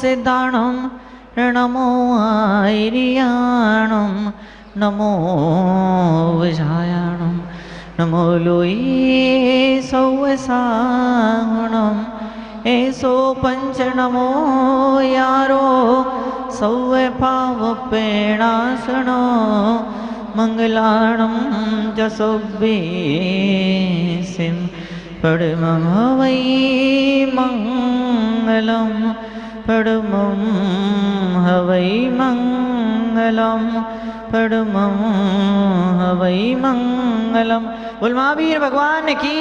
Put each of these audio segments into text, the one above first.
सिद्धाणं नमो आयर्याणं नमो विजायाणं नमो लोये सौवसाणं ऐसो पंच नमो यारो सौवे पाव पेणासनो मंगलाणं जसोभ्येसिं परमं वै मंगलं परमं हवै मंगलं परमं हवै मंगलम। बोल महावीर भगवान की,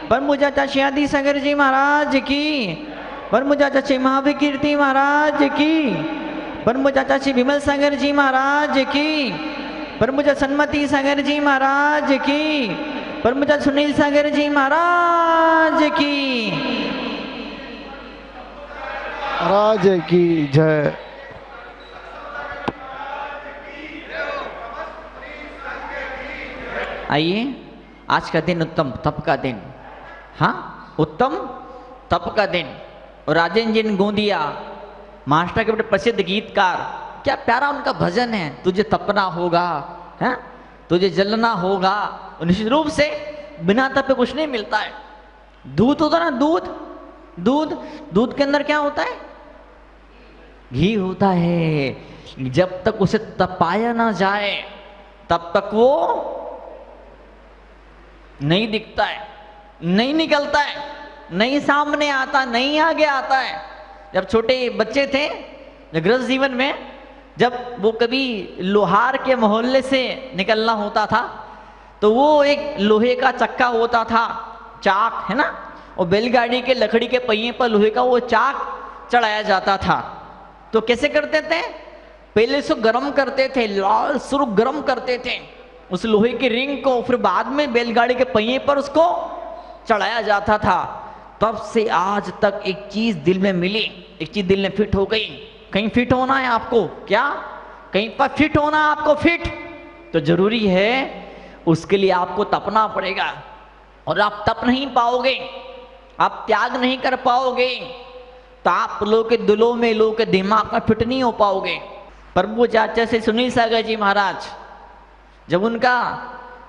परमुजाचा श्यादी सागर जी महाराज की, परमुजाचा श्री महाविकीर्ति महाराज की, परमुजाचा श्री विमल सागर जी महाराज की, परमुजा सन्मति सागर जी महाराज की, परमुजा सुनील सागर जी महाराज की, महाराज की जय। आइए, आज का दिन उत्तम तप का दिन, हाँ उत्तम तप का दिन। और राजेंद्र जी गोंदिया महाराष्ट्र के बड़े प्रसिद्ध गीतकार, क्या प्यारा उनका भजन है, तुझे तपना होगा है, तुझे जलना होगा। निश्चित रूप से बिना तपे कुछ नहीं मिलता है। दूध होता ना, दूध दूध दूध के अंदर क्या होता है, घी होता है। जब तक उसे तपाया ना जाए तब तक वो नहीं दिखता है, नहीं निकलता है, नहीं सामने आता, नहीं आगे आता है। जब छोटे बच्चे थे गृहस्थ जीवन में, जब वो कभी लोहार के मोहल्ले से निकलना होता था तो वो एक लोहे का चक्का होता था, चाक है ना, और बैलगाड़ी के लकड़ी के पहिए पर लोहे का वो चाक चढ़ाया जाता था। तो कैसे करते थे, पहले उसको गर्म करते थे, लाल सुर्ख गर्म करते थे उस लोहे की रिंग को, फिर बाद में बैलगाड़ी के पहिए पर उसको चढ़ाया जाता था। तब से आज तक एक चीज दिल में मिली, एक चीज दिल में फिट हो गई। कहीं फिट होना है आपको, क्या कहीं पर फिट होना है आपको, फिट तो जरूरी है, उसके लिए आपको तपना पड़ेगा। और आप तप नहीं पाओगे, आप त्याग नहीं कर पाओगे तो आप लोगों के दिलों में, लोगों के दिमाग में फिट नहीं हो पाओगे। प्रभु चाचा से सुनील सागर जी महाराज, जब उनका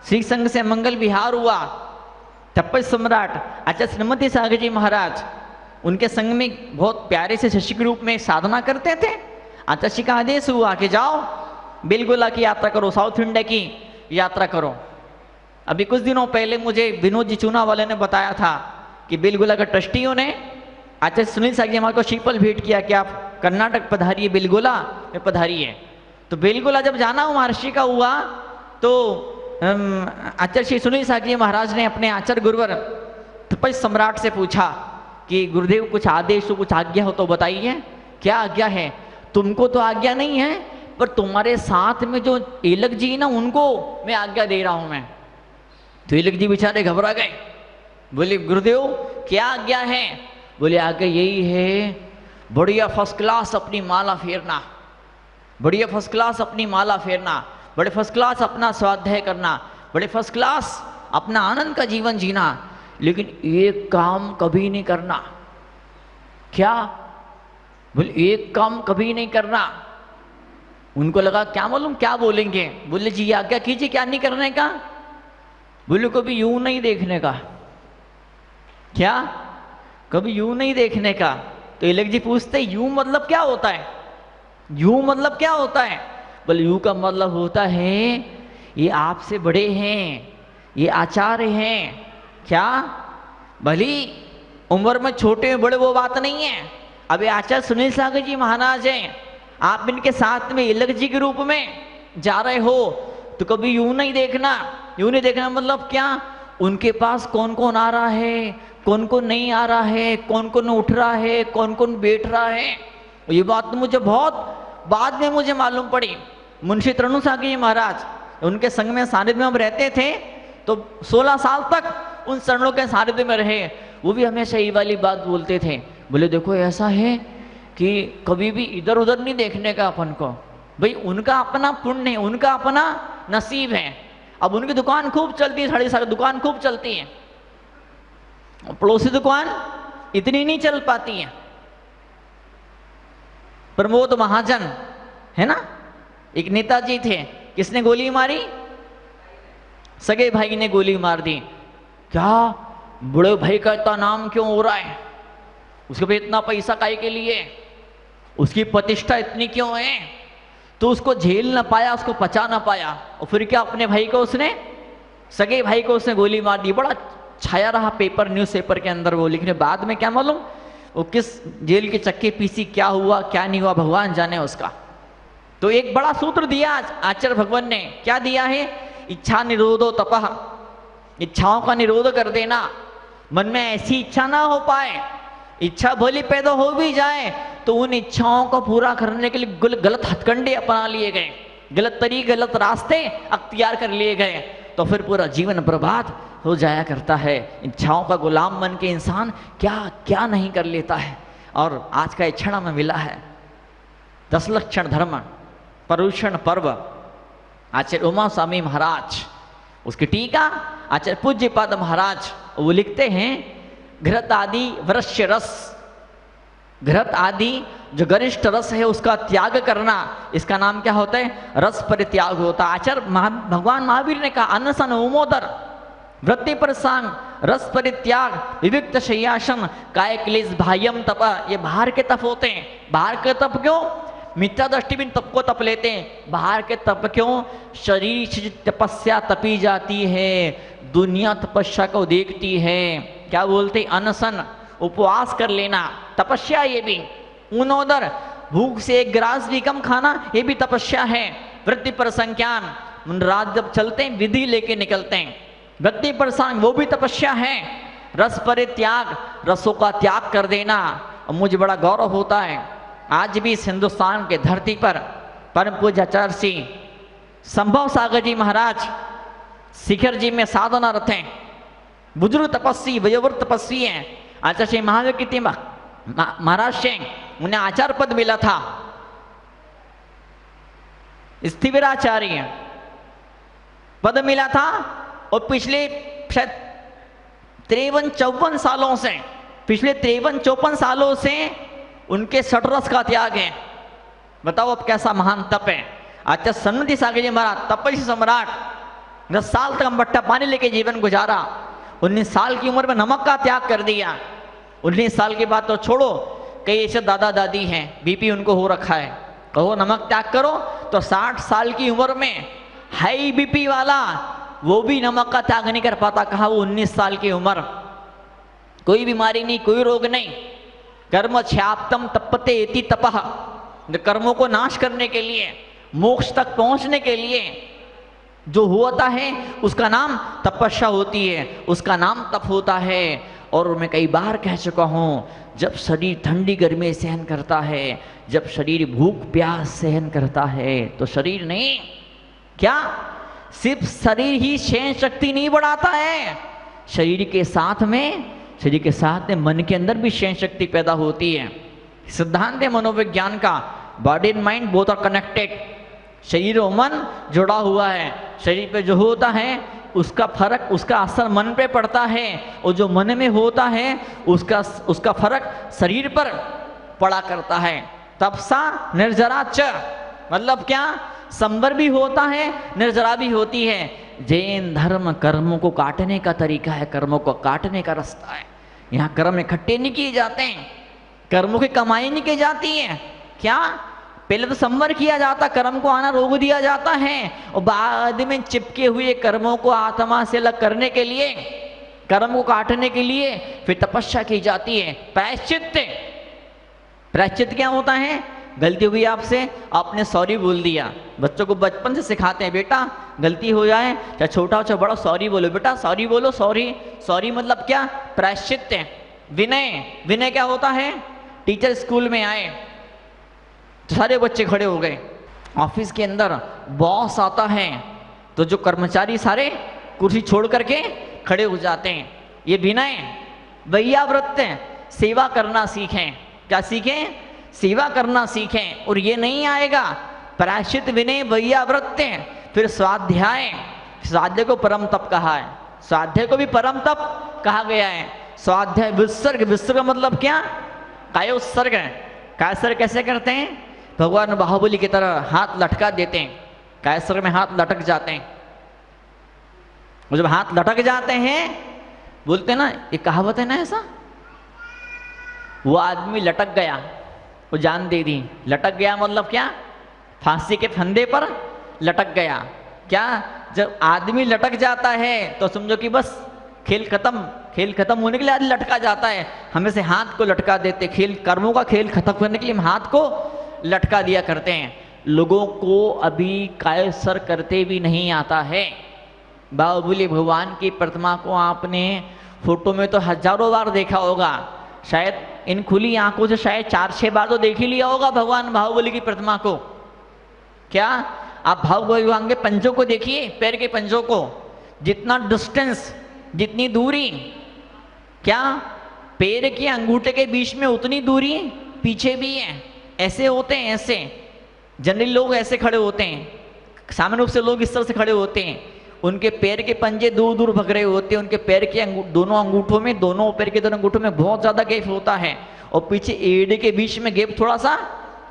श्री संघ से मंगल विहार हुआ, तपस सम्राट आचार्य श्रीमती सागर जी महाराज उनके संग में बहुत प्यारे से शिष्य के रूप में साधना करते थे। आचार्य जी का आदेश हुआ कि जाओ बेलगोला की यात्रा करो, साउथ इंडिया की यात्रा करो। अभी कुछ दिनों पहले मुझे विनोद जी चूना वाले ने बताया था कि बेलगोला के ट्रस्टियों ने आचार्य सुनील सागर जी महाराज को शीपल भेंट किया कि आप कर्नाटक पधारिए, बेलगोला में पधारिए। तो बेलगोला जब जाना महर्षि का हुआ तो आचार्य श्री सुनील सागर जी महाराज ने अपने आचार्य गुरुवर तपस सम्राट से पूछा कि गुरुदेव कुछ आदेश हो, कुछ आज्ञा हो तो बताइए। क्या आज्ञा है? तुमको तो आज्ञा नहीं है, पर तुम्हारे साथ में जो एलक जी ना उनको मैं आज्ञा दे रहा हूं मैं। तो एलक जी बेचारे घबरा गए, बोले गुरुदेव क्या आज्ञा है? बोले आज्ञा यही है, बढ़िया फर्स्ट क्लास अपनी माला फेरना, बढ़िया फर्स्ट क्लास अपनी माला फेरना, बड़े फर्स्ट क्लास अपना स्वाध्याय करना, बड़े फर्स्ट क्लास अपना आनंद का जीवन जीना, लेकिन एक काम कभी नहीं करना। क्या? बोले एक काम कभी नहीं करना। उनको लगा क्या मालूम क्या बोलेंगे। बोले जी आज्ञा कीजिए, क्या नहीं करने का? बोले कभी यूं नहीं देखने का। क्या? कभी यूं नहीं देखने का। तो एलक जी पूछते यूं मतलब क्या होता है? यूं मतलब क्या होता है? बोले यूं का मतलब होता है ये आपसे बड़े हैं, ये आचार्य हैं। क्या? भली उम्र में छोटे बड़े वो बात नहीं है। अभी आचार्य सुनील सागर जी महाराज हैं, आप इनके साथ में एलक जी के रूप में जा रहे हो तो कभी यूं नहीं देखना। यूं नहीं देखना मतलब क्या? उनके पास कौन कौन आ रहा है, कौन कौन नहीं आ रहा है, कौन कौन उठ रहा है, कौन कौन बैठ रहा है। ये बात तो मुझे बहुत बाद में मुझे मालूम पड़ी। मुंशी तरणु सागर जी महाराज उनके संग में सानिध्य में हम रहते थे तो 16 साल तक उन शरणों के सानिध्य में रहे। वो भी हमेशा ये वाली बात बोलते थे, बोले देखो ऐसा है कि कभी भी इधर उधर नहीं देखने का अपन को। भाई उनका अपना पुण्य है, उनका अपना नसीब है। अब उनकी दुकान खूब चलती है, 7.5 दुकान खूब चलती है, पड़ोसी दुकान इतनी नहीं चल पाती है। प्रमोद महाजन है ना, एक नेताजी थे, किसने गोली मारी? सगे भाई ने गोली मार दी। क्या बड़े भाई का इतना नाम क्यों हो रहा है? उसके पे इतना पैसा काहे के लिए? उसकी प्रतिष्ठा इतनी क्यों है? तो उसको झेल ना पाया, उसको पचा ना पाया, और फिर क्या अपने भाई को उसने, सगे भाई को उसने गोली मार दी। बड़ा छाया रहा पेपर, न्यूज़पेपर के अंदर वो, लेकिन बाद में क्या मालूम वो किस जेल के चक्के पीसी, क्या हुआ क्या नहीं हुआ, भगवान जाने उसका। तो एक बड़ा सूत्र दिया आचार्य भगवान ने, क्या दिया है? इच्छा निरोधो तपः, इच्छाओं का निरोध कर देना। मन में ऐसी इच्छा ना हो पाए, इच्छा भली पैदा हो भी जाए तो उन इच्छाओं को पूरा करने के लिए गलत हथकंडे अपना लिए गए, गलत तरीके, गलत रास्ते अख्तियार कर लिए गए, तो फिर पूरा जीवन बर्बाद हो जाया करता है। इच्छाओं का गुलाम बन के इंसान क्या क्या नहीं कर लेता है। और आज का क्षण में मिला है 10 लक्षण धर्म पर्युषण पर्व, आचार्य उमा स्वामी महाराज, उसकी टीका आचार्य पूज्यपाद महाराज, वो लिखते हैं घृत आदि वृश्य रस, घृत आदि जो गरिष्ठ रस है उसका त्याग करना, इसका नाम क्या होता है? रस परित्याग होता है। आचार्य भगवान महावीर ने कहा अनशन उमोदर वृत्ति पर सांग रस परित्याग विविक्त शय्यासन काय क्लेश बाह्यम तप, ये बाहर के तप होते हैं। बाहर के तप क्यों? मिथ्या दृष्टि भी तप को तप लेते हैं। बाहर के तप क्यों? शरीर से तपस्या तपी जाती है, दुनिया तपस्या को देखती है। क्या बोलते? अनशन, उपवास कर लेना, तपस्या ये भी। उनोदर, भूख से एक गिलास भी कम खाना, ये भी तपस्या है। वृत्ति पर संज्ञान, रात जब चलते हैं विधि लेके निकलते हैं, वृत्ति पर सांग, वो भी तपस्या है। रस परित्याग, रसों का त्याग कर देना। और मुझे बड़ा गौरव होता है आज भी इस हिंदुस्तान के धरती पर परम पूज्य आचार्य श्री संभव सागर जी महाराज शिखर जी में साधनारत हैं, बुजुर्ग तपस्वी, वयोवृद्ध तपस्वी हैं। आचार्य श्री महावीर कीर्ति महाराज से उन्हें आचार्य पद मिला था, स्थिविराचार्य पद मिला था। और पिछले शायद 53-54 सालों से, पिछले 53-54 सालों से उनके षड्रस का त्याग है। बताओ अब कैसा महान तप है। आचार्य सन्मति सागर जी महाराज तपस्वी सम्राट, 10 साल तक मट्टा पानी लेके जीवन गुजारा। 19 साल की उम्र में नमक का त्याग कर दिया। 19 साल की बात तो छोड़ो, कई ऐसे दादा दादी हैं बीपी उनको हो रखा है, कहो नमक त्याग करो तो 60 साल की उम्र में हाई बीपी वाला वो भी नमक का त्याग नहीं कर पाता। कहा वो 19 साल की उम्र, कोई बीमारी नहीं, कोई रोग नहीं। कर्म छ्याप्तम तपते इति तपः, कर्मों को नाश करने के लिए, मोक्ष तक पहुंचने के लिए जो होता है उसका नाम तपस्या होती है, उसका नाम तप होता है। और मैं कई बार कह चुका हूं, जब शरीर ठंडी गर्मी सहन करता है, जब शरीर भूख प्यास सहन करता है, तो शरीर नहीं, क्या सिर्फ शरीर ही सहन शक्ति नहीं बढ़ाता है, शरीर के साथ में मन के अंदर भी सहन शक्ति पैदा होती है। सिद्धांत है मनोविज्ञान का, body and mind both are connected, शरीर और मन जुड़ा हुआ है। शरीर पे जो होता है उसका फर्क, उसका असर मन पे पड़ता है, और जो मन में होता है उसका फर्क शरीर पर पड़ा करता है। तपसा निर्जरा च, मतलब क्या? संवर भी होता है, निर्जरा भी होती है। जैन धर्म कर्मों को काटने का तरीका है, कर्मों को काटने का रास्ता है। यहाँ कर्म इकट्ठे नहीं किए जाते हैं, कर्मों की कमाई नहीं की जाती है। क्या? पहले तो संवर किया जाता, कर्म को आना रोक दिया जाता है, और बाद में चिपके हुए कर्मों को आत्मा से अलग करने के लिए, कर्म को काटने के लिए फिर तपस्या की जाती है। प्रायश्चित, प्रायश्चित क्या होता है? गलती हुई आपसे, आपने सॉरी बोल दिया। बच्चों को बचपन से सिखाते हैं, बेटा गलती हो जाए चाहे छोटा हो चाहे बड़ा, सॉरी बोलो बेटा, सॉरी बोलो। सॉरी मतलब क्या? प्रायश्चित है। विनय, विनय क्या होता है? टीचर स्कूल में आए तो सारे बच्चे खड़े हो गए, ऑफिस के अंदर बॉस आता है तो जो कर्मचारी सारे कुर्सी छोड़ करके खड़े हो जाते हैं। ये विनय। वैयाव्रत, सेवा करना सीखें। क्या सीखें? सेवा करना सीखें। और ये नहीं आएगा, प्रायश्चित, विनय, वैयाव्रत, फिर स्वाध्याय। स्वाध्याय को परम तप कहा है, स्वाध्याय को भी परम तप कहा गया है। स्वाध्याय, विसर्ग, विसर्ग मतलब क्या? कायोत्सर्ग। कायोत्सर्ग कैसे करते हैं? भगवान बाहुबली की तरह हाथ लटका देते हैं, कैसर में हाथ लटक जाते हैं। और जब हाथ लटक जाते हैं, बोलते हैं ना, ये कहावत है ना ऐसा, वो आदमी लटक गया, वो जान दे दी। लटक गया मतलब क्या? फांसी के फंदे पर लटक गया। क्या? जब आदमी लटक जाता है तो समझो कि बस खेल खत्म। खेल खत्म होने के लिए आदमी लटका जाता है। हमें से हाथ को लटका देते, खेल कर्मों का खेल खत्म करने के लिए हम हाथ को लटका दिया करते हैं। लोगों को अभी कैसर करते भी नहीं आता है। बाहुबली भगवान की प्रतिमा को आपने फोटो में तो हजारों बार देखा होगा, शायद इन खुली आंखों से शायद 4-6 बार तो देख ही लिया होगा भगवान बाहुबली की प्रतिमा को। क्या आप भगवान के पंजों को देखिए, पैर के पंजों को, जितना डिस्टेंस, जितनी दूरी, क्या पैर के अंगूठे के बीच में उतनी दूरी पीछे भी है। ऐसे होते हैं, ऐसे जनरली लोग ऐसे खड़े होते हैं, सामान्य रूप से लोग इस तरह से खड़े होते हैं। उनके पैर के पंजे दूर दूर भग रहे होते हैं। उनके पैर के दोनों अंगूठों में, दोनों पैर के दोनों अंगूठों में बहुत ज़्यादा गैप होता है, और पीछे एड़ी के बीच में गैप थोड़ा सा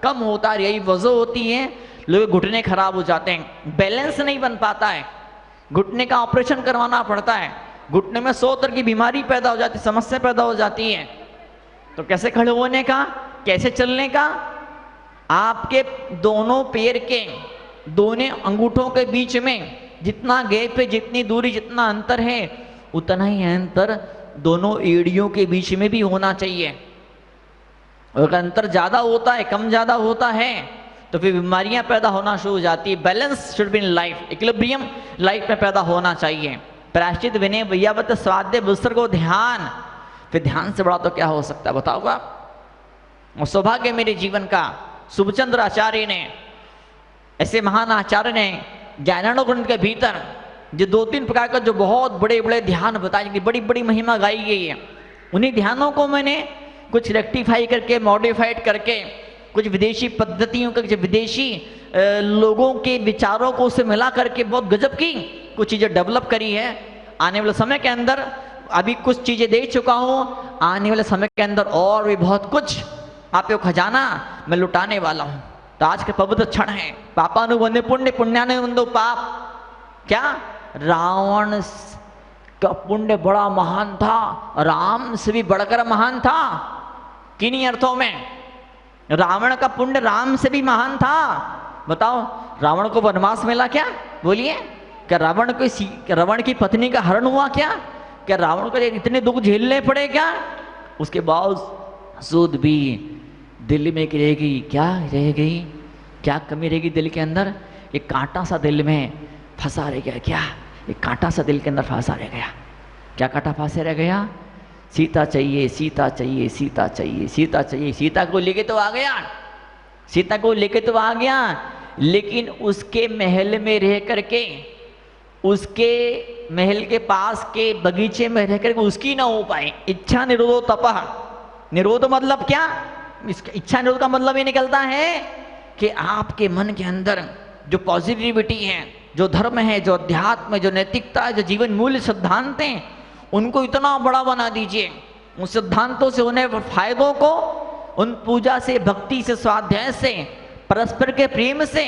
कम होता है। यही वजह होती है, लोग घुटने खराब हो जाते हैं, बैलेंस नहीं बन पाता है, घुटने का ऑपरेशन करवाना पड़ता है, घुटने में 100 तरह की बीमारी पैदा हो जाती, समस्या पैदा हो जाती है। तो कैसे खड़े होने का, कैसे चलने का? आपके दोनों पैर के दोनों अंगूठों के बीच में जितना गैप है, जितनी दूरी, जितना अंतर है, उतना ही अंतर दोनों एड़ियों के बीच में भी होना चाहिए। अगर अंतर ज़्यादा होता है, कम ज़्यादा होता है, तो फिर बीमारियां पैदा होना शुरू हो जाती है। Balance should be in life, equilibrium life में पैदा होना चाहिए। प्रायश्चित, विनय, वैयावत, स्वाध्याय, विसर्ग और ध्यान, फिर ध्यान से बड़ा तो क्या हो सकता है बताओ आप। और सौभाग्य मेरे जीवन का, शुभचंद्र आचार्य ने, ऐसे महान आचार्य ने ज्ञानानंद ग्रंथ के भीतर जो 2-3 प्रकार का जो बहुत बड़े बड़े ध्यान बताए, जिनकी बड़ी बड़ी महिमा गाई गई है, उन्हीं ध्यानों को मैंने कुछ रेक्टिफाई करके, मॉडिफाइड करके, कुछ विदेशी पद्धतियों का, विदेशी लोगों के विचारों को उससे मिला करके बहुत गजब की कुछ चीज़ें डेवलप करी है। आने वाले समय के अंदर अभी कुछ चीज़ें दे चुका हूँ, आने वाले समय के अंदर और भी बहुत कुछ आपको खजाना मैं लुटाने वाला हूँ। तो आज के पवित्र क्षण है, पापानुबंधे पुण्य, पुण्यानुबंधो पाप। क्या रावण का पुण्य बड़ा महान था, राम से भी बढ़कर महान था। किन्हीं अर्थों में रावण का पुण्य राम से भी महान था। बताओ, रावण को वनवास मिला क्या? बोलिए, क्या रावण की पत्नी का हरण हुआ क्या? क्या रावण को इतने दुख झेलने पड़े क्या? उसके बावजूद भी दिल में रहेगी, क्या रह गई, क्या कमी रहेगी दिल के अंदर? एक कांटा सा दिल में फंसा रह गया। क्या एक कांटा सा दिल के अंदर फंसा रह गया? क्या कांटा फंसे रह गया? सीता चाहिए, सीता चाहिए, सीता चाहिए, सीता चाहिए। सीता को लेके तो आ गया, सीता को लेके तो आ गया, लेकिन उसके महल में रह करके, उसके महल के पास के बगीचे में रह करके उसकी ना हो पाए। इच्छा निरोधो तपः। निरोध मतलब क्या? इच्छा निरोध का मतलब ये निकलता है कि आपके मन के अंदर जो पॉजिटिविटी है, जो धर्म है, जो अध्यात्म है, जो नैतिकता है, जो जीवन मूल्य सिद्धांत हैं, उनको इतना बड़ा बना दीजिए। उन सिद्धांतों से होने फायदों को, उन पूजा से, भक्ति से, स्वाध्याय से, परस्पर के प्रेम से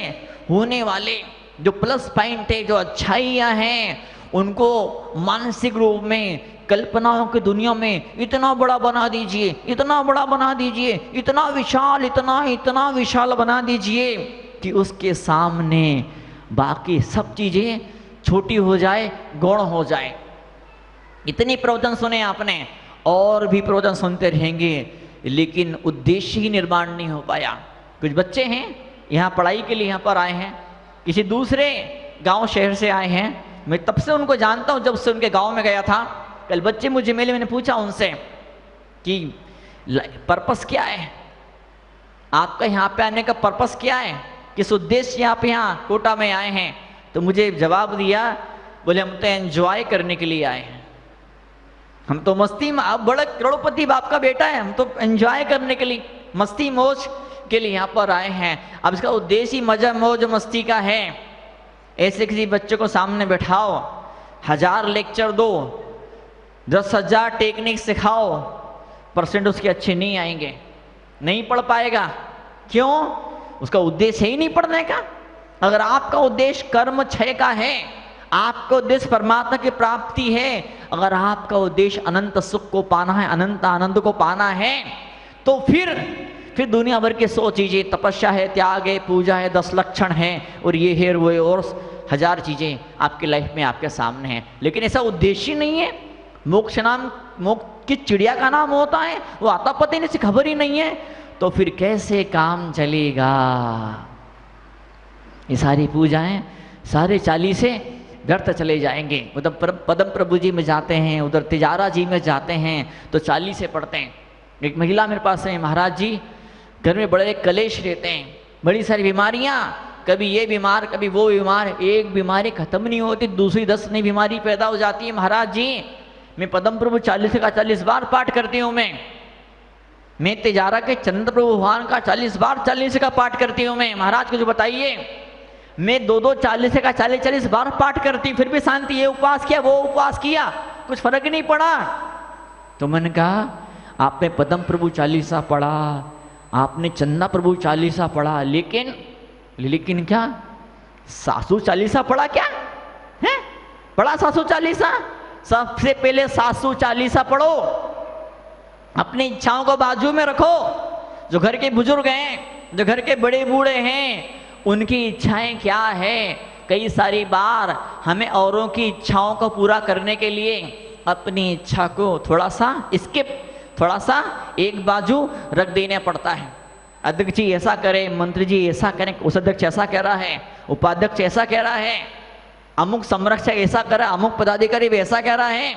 होने वाले जो प्लस पॉइंट है, जो अच्छाइयाँ हैं, उनको मानसिक रूप में, कल्पनाओं की दुनिया में इतना बड़ा बना दीजिए, इतना बड़ा बना दीजिए, इतना विशाल, इतना विशाल बना दीजिए कि उसके सामने बाकी सब चीज़ें छोटी हो जाए, गौण हो जाए। इतनी प्रवचन सुने आपने, और भी प्रवचन सुनते रहेंगे, लेकिन उद्देश्य ही निर्माण नहीं हो पाया। कुछ बच्चे हैं यहाँ पढ़ाई के लिए यहाँ पर आए हैं, किसी दूसरे गांव शहर से आए हैं। मैं तब से उनको जानता हूँ, जब से उनके गांव में गया था। कल बच्चे मुझे मिले, मैंने पूछा उनसे कि पर्पस क्या है, आपका यहाँ पे आने का पर्पस क्या है, किस उद्देश्य से आप यहाँ कोटा में आए हैं? तो मुझे जवाब दिया, बोले हम तो एंजॉय करने के लिए आए हैं, हम तो मस्ती में, आप बड़ा करोड़पति बाप का बेटा है, हम तो एंजॉय करने के लिए, मस्ती मौज के लिए यहाँ पर आए हैं। अब इसका उद्देश्य ही मजा मौज मस्ती का है। ऐसे किसी बच्चे को सामने बैठाओ, 1000 लेक्चर दो, 10,000 टेक्निक सिखाओ, परसेंट उसके अच्छे नहीं आएंगे, नहीं पढ़ पाएगा। क्यों? उसका उद्देश्य ही नहीं पढ़ने का। अगर आपका उद्देश्य कर्म क्षय का है, आपका उद्देश्य परमात्मा की प्राप्ति है, अगर आपका उद्देश्य अनंत सुख को पाना है, अनंत आनंद को पाना है, तो फिर दुनिया भर की 100 चीजें, तपस्या है, त्याग है, पूजा है, 10 लक्षण है, और ये है वो है, और 1000 चीजें आपकी लाइफ में आपके सामने हैं, लेकिन ऐसा उद्देश्य नहीं है। मोक्ष की चिड़िया का नाम होता है, वो आता पता नहीं, खबर ही नहीं है, तो फिर कैसे काम चलेगा। ये सारी पूजाएं, सारे 40 व्यर्थ चले जाएंगे। उधर पदम प्रभु जी में जाते हैं, उधर तिजारा जी में जाते हैं तो 40 पढ़ते हैं। एक महिला मेरे पास है, महाराज जी घर में बड़े कलेश रहते हैं, बड़ी सारी बीमारियां, कभी ये बीमार कभी वो बीमार, एक बीमारी खत्म नहीं होती, दूसरी 10 नई बीमारी पैदा हो जाती है। महाराज जी मैं पदम प्रभु 40 का 40 बार पाठ करती हूँ, मैं तिजारा के चंद्र प्रभु भगवान का 40 बार 40 का पाठ करती हूँ मैं। महाराज कुछ बताइए, मैं 2 40 का 40 बार पाठ करती, फिर भी शांति, ये उपवास किया वो उपवास किया, कुछ फर्क नहीं पड़ा। तो मैंने कहा आपने पदम प्रभु 40 पढ़ा, आपने चंदा प्रभु 40 पढ़ा, लेकिन क्या सासू 40 पढ़ा क्या है? पढ़ा सासू 40? सबसे पहले सासू 40 पढ़ो, अपनी इच्छाओं को बाजू में रखो। जो घर के बुजुर्ग हैं, जो घर के बड़े बूढ़े हैं, उनकी इच्छाएं क्या है। कई सारी बार हमें औरों की इच्छाओं को पूरा करने के लिए अपनी इच्छा को थोड़ा सा एक बाजू रख देना पड़ता है। अध्यक्ष जी ऐसा करें, मंत्री जी ऐसा करें, कोषाध्यक्ष ऐसा कह रहा है, उपाध्यक्ष ऐसा कह रहा है, अमुक संरक्षक ऐसा कर रहा है, अमुक पदाधिकारी वैसा कह रहा है।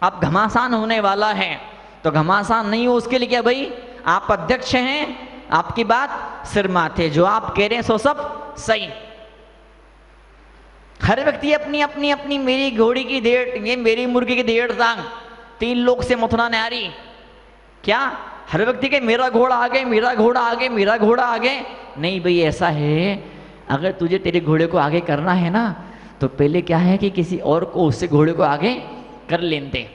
अब घमासान होने वाला है, तो घमासान नहीं हो उसके लिए क्या भाई, आप अध्यक्ष हैं, आपकी बात सिर माथे, जो आप कह रहे हैं सो सब सही। हर व्यक्ति अपनी मेरी घोड़ी की डेढ़, ये मेरी मुर्गी की 1.5 टांग, 3 लोग से मथुरा न्यारी। क्या हर व्यक्ति के मेरा घोड़ा आगे, मेरा घोड़ा आगे, मेरा घोड़ा आगे? नहीं भाई, ऐसा है अगर तुझे तेरे घोड़े को आगे करना है ना, तो पहले क्या है कि किसी और को उससे घोड़े को आगे कर लेते।